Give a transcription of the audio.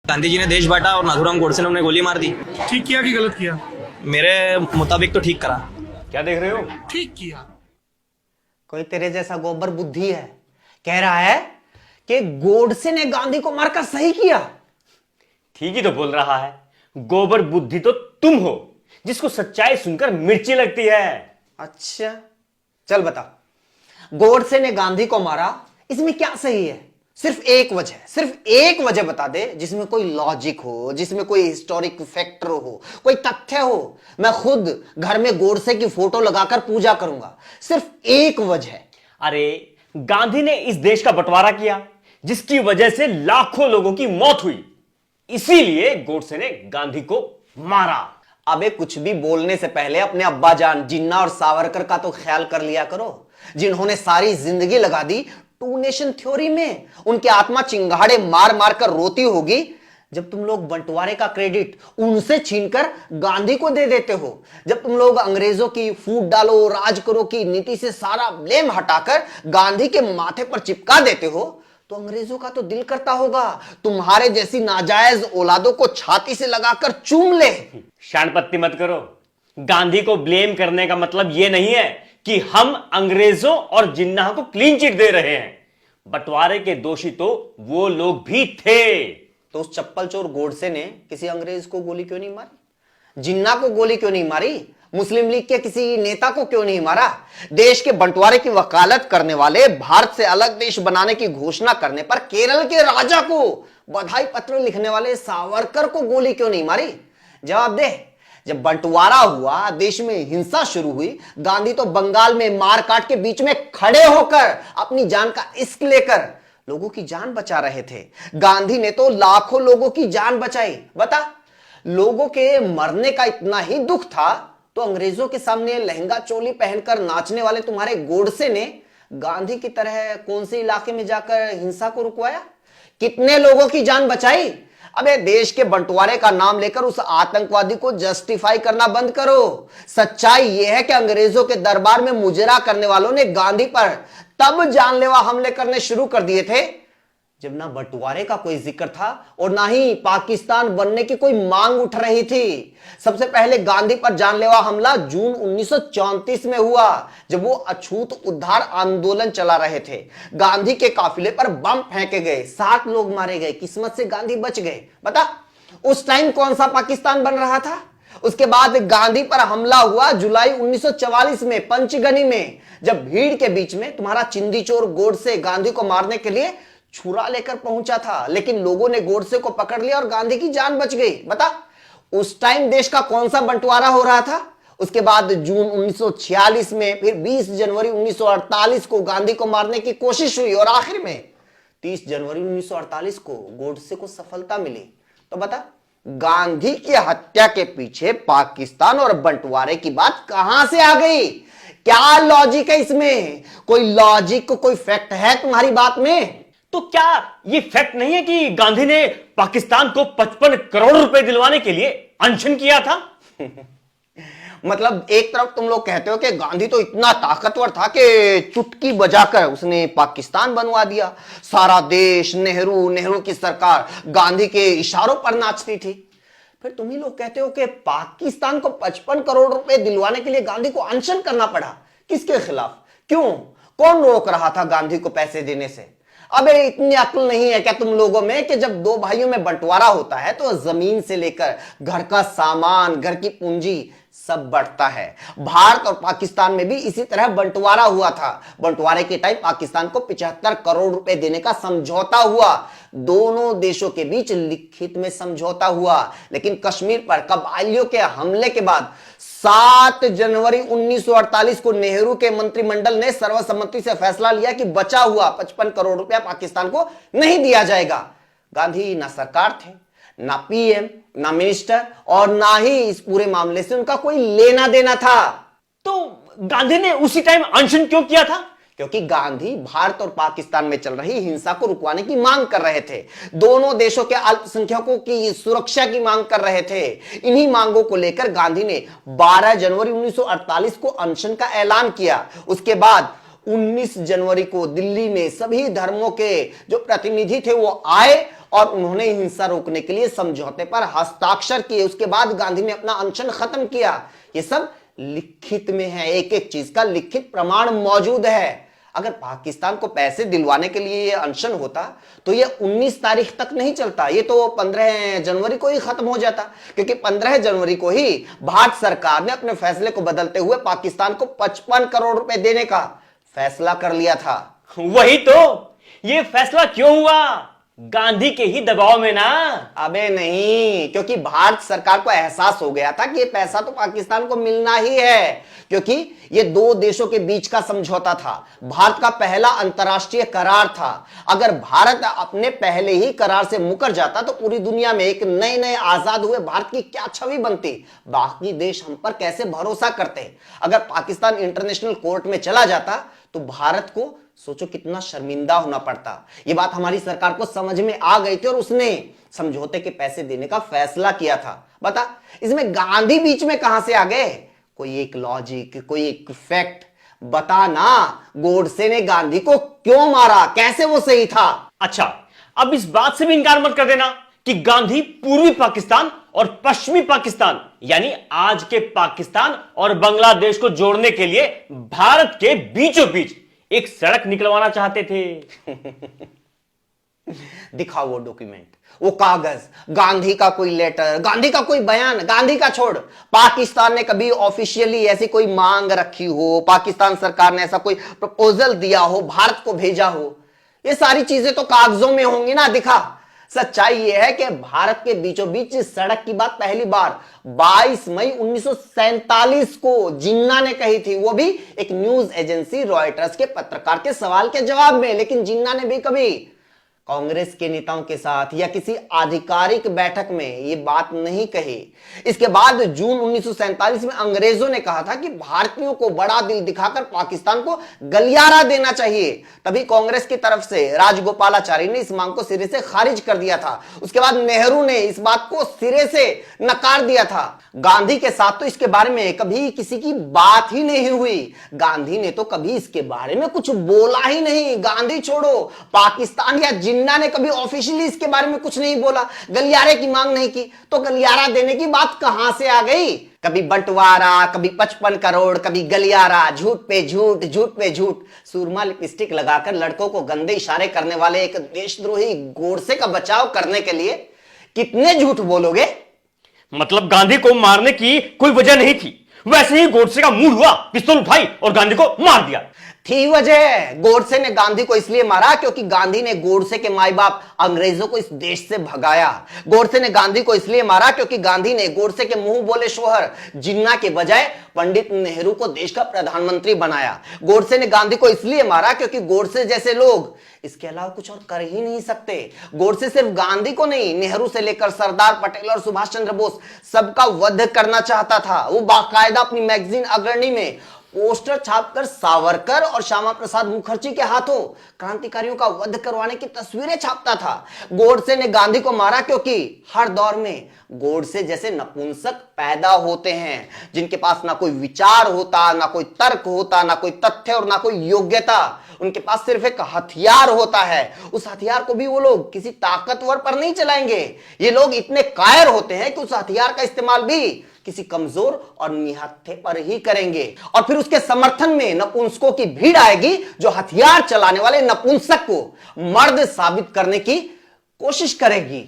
गांधी जी ने देश बांटा और नाथूराम गोडसे ने उन्हें गोली मार दी। ठीक किया कि गलत किया? मेरे मुताबिक तो ठीक करा। क्या देख रहे हो? ठीक किया। कोई तेरे जैसा गोबर बुद्धि है, कह रहा है कि गोडसे ने गांधी को मारकर सही किया। ठीक ही तो बोल रहा है। गोबर बुद्धि तो तुम हो जिसको सच्चाई सुनकर मिर्ची लगती है। अच्छा चल बता, गोडसे ने गांधी को मारा, इसमें क्या सही है? सिर्फ एक वजह बता दे जिसमें कोई लॉजिक हो, जिसमें कोई हिस्टोरिक फैक्टर हो, कोई तथ्य हो। मैं खुद घर में गोडसे की फोटो लगाकर पूजा करूंगा। सिर्फ एक वजह। अरे गांधी ने इस देश का बंटवारा किया जिसकी वजह से लाखों लोगों की मौत हुई, इसीलिए गोडसे ने गांधी को मारा। अबे कुछ भी बोलने से पहले अपने अब्बाजान जिन्ना और सावरकर का तो ख्याल कर लिया करो, जिन्होंने सारी जिंदगी लगा दी टू नेशन थ्योरी में। उनकी आत्मा चिंगाड़े मार मार कर रोती होगी जब तुम लोग बंटवारे का क्रेडिट उनसे छीनकर गांधी को दे देते हो। जब तुम लोग अंग्रेजों की फूट डालो राज करो की नीति से सारा ब्लेम हटाकर गांधी के माथे पर चिपका देते हो, तो अंग्रेजों का तो दिल करता होगा तुम्हारे जैसी नाजायज औलादों को छाती से लगाकर चूम ले। शानपत्ती मत करो। गांधी को ब्लेम करने का मतलब यह नहीं है कि हम अंग्रेजों और जिन्ना को क्लीन चिट दे रहे हैं। बंटवारे के दोषी तो वो लोग भी थे। तो उस चप्पल चोर गोडसे ने किसी अंग्रेज को गोली क्यों नहीं मारी? जिन्ना को गोली क्यों नहीं मारी? मुस्लिम लीग के किसी नेता को क्यों नहीं मारा? देश के बंटवारे की वकालत करने वाले, भारत से अलग देश बनाने की घोषणा करने पर केरल के राजा को बधाई पत्र लिखने वाले सावरकर को गोली क्यों नहीं मारी? जवाब दे। जब बंटवारा हुआ, देश में हिंसा शुरू हुई, गांधी तो बंगाल में मार काट के बीच में खड़े होकर अपनी जान का इश्क लेकर लोगों की जान बचा रहे थे। गांधी ने तो लाखों लोगों की जान बचाई। बता, लोगों के मरने का इतना ही दुख था तो अंग्रेजों के सामने लहंगा चोली पहनकर नाचने वाले तुम्हारे गोडसे ने गांधी की तरह कौन से इलाके में जाकर हिंसा को रुकवाया? कितने लोगों की जान बचाई? अबे देश के बंटवारे का नाम लेकर उस आतंकवादी को जस्टिफाई करना बंद करो। सच्चाई यह है कि अंग्रेजों के दरबार में मुजरा करने वालों ने गांधी पर तब जानलेवा हमले करने शुरू कर दिए थे जब ना बंटवारे का कोई जिक्र था और ना ही पाकिस्तान बनने की कोई मांग उठ रही थी। सबसे पहले गांधी पर जानलेवा हमला जून 1934 में हुआ, जब वो अछूत उद्धार आंदोलन चला रहे थे। गांधी के काफिले पर बम फेंके गए, 7 लोग मारे गए, किस्मत से गांधी बच गए। बता, उस टाइम कौन सा पाकिस्तान बन रहा था? उसके बाद गांधी पर हमला हुआ जुलाई 1944 में पंचगनी में, जब भीड़ के बीच में तुम्हारा चिंदी चोर गोडसे गांधी को मारने के लिए छुरा लेकर पहुंचा था, लेकिन लोगों ने गोडसे को पकड़ लिया और गांधी की जान बच गई। बता, उस टाइम देश का कौन सा बंटवारा हो रहा था? उसके बाद जून 1946 में, फिर 20 जनवरी 1948 को गांधी को मारने की कोशिश हुई और आखिर में 30 जनवरी 1948 को गोडसे को सफलता मिली। तो बता, गांधी की हत्या के पीछे पाकिस्तान और बंटवारे की बात कहां से आ गई? क्या लॉजिक है इसमें? कोई लॉजिक, कोई फैक्ट है तुम्हारी बात में? तो क्या यह फैक्ट नहीं है कि गांधी ने पाकिस्तान को 55 करोड़ रुपए दिलवाने के लिए अनशन किया था? मतलब एक तरफ तुम लोग कहते हो कि गांधी तो इतना ताकतवर था कि चुटकी बजाकर उसने पाकिस्तान बनवा दिया। सारा देश, नेहरू की सरकार गांधी के इशारों पर नाचती थी। फिर तुम ही लोग कहते हो कि पाकिस्तान को 55 करोड़ रुपए दिलवाने के लिए गांधी को अनशन करना पड़ा। किसके खिलाफ? क्यों? कौन रोक रहा था गांधी को पैसे देने से? अबे इतनी अक्ल नहीं है क्या तुम लोगों में कि जब 2 भाइयों में बंटवारा होता है तो जमीन से लेकर घर का सामान, घर की पूंजी सब बढ़ता है। भारत और पाकिस्तान में भी इसी तरह बंटवारा हुआ था। बंटवारे के टाइम पाकिस्तान को 75 करोड़ रुपए देने का समझौता हुआ। दोनों देशों के बीच लिखित में समझौता हुआ, लेकिन कश्मीर पर कबायलियों के हमले के बाद 7 जनवरी 1948 को नेहरू के मंत्रिमंडल ने सर्वसम्मति से फैसला लिया कि बचा हुआ 55 करोड़ रुपया पाकिस्तान को नहीं दिया जाएगा। गांधी ना सरकार थे, ना पीएम, ना मिनिस्टर और ना ही इस पूरे मामले से उनका कोई लेना देना था। तो गांधी ने उसी टाइम अनशन क्यों किया था? क्योंकि गांधी भारत और पाकिस्तान में चल रही हिंसा को रुकवाने की मांग कर रहे थे। दोनों देशों के अल्पसंख्यकों की सुरक्षा की मांग कर रहे थे। इन्हीं मांगों को लेकर गांधी ने 12 जनवरी 1948 को अनशन का ऐलान किया। उसके बाद 19 जनवरी को दिल्ली में सभी धर्मों के जो प्रतिनिधि थे वो आए और उन्होंने हिंसा रोकने के लिए समझौते पर हस्ताक्षर किए। उसके बाद गांधी ने अपना अनशन खत्म किया। ये सब लिखित में है, एक एक चीज का लिखित प्रमाण मौजूद है। अगर पाकिस्तान को पैसे दिलवाने के लिए ये अनशन होता तो ये 19 तारीख तक नहीं चलता, ये तो 15 जनवरी को ही खत्म हो जाता, क्योंकि 15 जनवरी को ही भारत सरकार ने अपने फैसले को बदलते हुए पाकिस्तान को 55 करोड़ रुपए देने का फैसला कर लिया था। वही तो, ये फैसला क्यों हुआ? गांधी के ही दबाव में ना। अबे नहीं, क्योंकि भारत सरकार को एहसास हो गया था कि ये पैसा तो पाकिस्तान को मिलना ही है, क्योंकि ये दो देशों के बीच का समझौता था, भारत का पहला अंतरराष्ट्रीय करार था। अगर भारत अपने पहले ही करार से मुकर जाता तो पूरी दुनिया में एक नए नए आजाद हुए भारत की क्या छवि बनती, बाकी देश हम पर कैसे भरोसा करते। अगर पाकिस्तान इंटरनेशनल कोर्ट में चला जाता तो भारत को सोचो कितना शर्मिंदा होना पड़ता। ये बात हमारी सरकार को समझ में आ गई थी और उसने समझौते के पैसे देने का फैसला किया था। बता, इसमें गांधी बीच में कहां से आ गए? कोई एक लॉजिक, कोई एक फैक्ट बता ना। गोडसे ने गांधी को क्यों मारा, कैसे वो सही था? अच्छा, अब इस बात से भी इनकार मत कर देना कि गांधी पूर्वी पाकिस्तान और पश्चिमी पाकिस्तान यानी आज के पाकिस्तान और बांग्लादेश को जोड़ने के लिए भारत के बीचों बीच एक सड़क निकलवाना चाहते थे। दिखाओ वो डॉक्यूमेंट, वो कागज, गांधी का कोई लेटर, गांधी का कोई बयान। गांधी का छोड़, पाकिस्तान ने कभी ऑफिशियली ऐसी कोई मांग रखी हो, पाकिस्तान सरकार ने ऐसा कोई प्रपोजल दिया हो, भारत को भेजा हो, ये सारी चीजें तो कागजों में होंगी ना। दिखा। सच्चाई यह है कि भारत के बीचों बीच इस सड़क की बात पहली बार 22 मई 1947 को जिन्ना ने कही थी, वो भी एक न्यूज एजेंसी रॉयटर्स के पत्रकार के सवाल के जवाब में। लेकिन जिन्ना ने भी कभी कांग्रेस के नेताओं के साथ या किसी आधिकारिक बैठक में ये बात नहीं कही। इसके बाद जून 1947 में अंग्रेजों ने कहा था कि भारतीयों को बड़ा दिल दिखाकर पाकिस्तान को गलियारा देना चाहिए। तभी कांग्रेस की तरफ से राजगोपालाचारी ने इस मांग को सिरे से खारिज कर दिया था। उसके बाद नेहरू ने इस बात को सिरे से नकार दिया था। गांधी के साथ तो इसके बारे में कभी किसी की बात ही नहीं हुई। गांधी ने तो कभी इसके बारे में कुछ बोला ही नहीं। गांधी छोड़ो, पाकिस्तान या जिन्ना ने कभी ऑफिशियली इसके बारे में कुछ नहीं बोला, गलियारे की मांग नहीं की। तो गलियारा देने की बात कहां से आ गई? कभी बंटवारा, कभी 55 करोड़, कभी गलियारा, झूठ पे झूठ, झूठ पे झूठ। सुरमा लिपस्टिक लगाकर लड़कों को गंदे इशारे करने वाले एक देशद्रोही गोडसे का बचाव करने के लिए कितने झूठ बोलोगे? मतलब गांधी को मारने की कोई वजह नहीं थी, वैसे ही गोडसे का मूड हुआ, पिस्तौल उठाई और गांधी को मार दिया। थी वजह। गोडसे ने गांधी को इसलिए मारा क्योंकि गांधी ने गोडसे के माई बाप अंग्रेजों को इस देश से भगाया। गोडसे ने गांधी को इसलिए मारा क्योंकि गांधी ने गोडसे के मुंह बोले शोहर जिन्ना के बजाय पंडित नेहरू को देश का प्रधानमंत्री बनाया। गोडसे ने गांधी को इसलिए मारा क्योंकि गोडसे जैसे लोग इसके अलावा कुछ और कर ही नहीं सकते। गोडसे सिर्फ गांधी को नहीं, नेहरू से लेकर सरदार पटेल और सुभाष चंद्र बोस सबका वध करना चाहता था। वो बाकायदा अपनी मैगजीन अग्रणी में पोस्टर छापकर सावरकर और श्यामा प्रसाद मुखर्जी के हाथों क्रांतिकारियों का वध करवाने की तस्वीरें छापता था। गोडसे ने गांधी को मारा क्योंकि हर दौर में गोडसे जैसे नपुंसक पैदा होते हैं, जिनके पास ना कोई विचार होता, ना कोई तर्क होता, ना कोई तथ्य और ना कोई योग्यता। उनके पास सिर्फ एक हथियार होता है। उस हथियार को भी वो लोग किसी ताकतवर पर नहीं चलाएंगे। ये लोग इतने कायर होते हैं कि उस हथियार का इस्तेमाल भी किसी कमजोर और निहत्थे पर ही करेंगे। और फिर उसके समर्थन में नपुंसकों की भीड़ आएगी जो हथियार चलाने वाले नपुंसक को मर्द साबित करने की कोशिश करेगी।